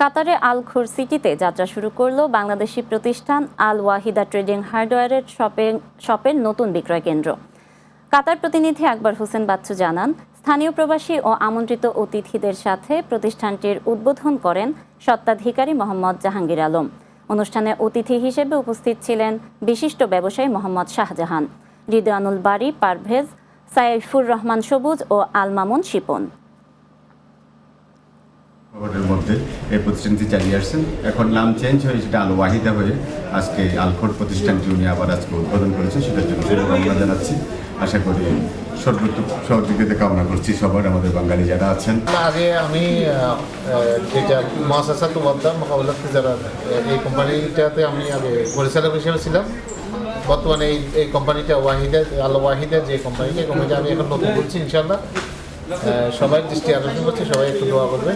কাতারে আল খুর সিটিতে যাত্রা শুরু করলো বাংলাদেশি প্রতিষ্ঠান আল ওয়াহিদা ট্রেডিং হার্ডওয়্যারের শপের নতুন বিক্রয় কেন্দ্র। কাতার প্রতিনিধি আকবর হোসেন বাচ্চু জানান, স্থানীয় প্রবাসী ও আমন্ত্রিত অতিথিদের সাথে প্রতিষ্ঠানটির উদ্বোধন করেন স্বত্বাধিকারী মোহাম্মদ জাহাঙ্গীর আলম। অনুষ্ঠানে অতিথি হিসেবে উপস্থিত ছিলেন বিশিষ্ট ব্যবসায়ী মোহাম্মদ শাহজাহান, রিদওয়ানুল বারী পারভেজ, সাইফুর রহমান সবুজ ও আল মামুন শিপন। মধ্যে এই প্রতিষ্ঠানটি চালিয়ে আসছেন, এখন নাম চেঞ্জ হয়ে সেটা আল ওয়াহিদা হয়ে আজকে আলখোর প্রতিষ্ঠানটি উনি আবার আজকে উদ্বোধন করেছেন। সেটার জন্য শুভকামনা জানাচ্ছি। আশা করি সর্বোত্তম সহযোগিতা কামনা করছি সবার, আমাদের বাঙালি যারা আছেন। আগে আমি যেটা মহাসাসাত ওয়াদ্দা মোকাবিলা যারা এই কোম্পানিটাতে আমি আগে পরিচালক হিসেবে ছিলাম। বর্তমানে এই কোম্পানিটা ওয়াহিদা আল ওয়াহিদা যে কোম্পানিটা আমি এখন নতুন করছি। ইনশাল্লাহ সবাই দৃষ্টি আকর্ষণ করছি, সবাই একটু দোয়া করবে।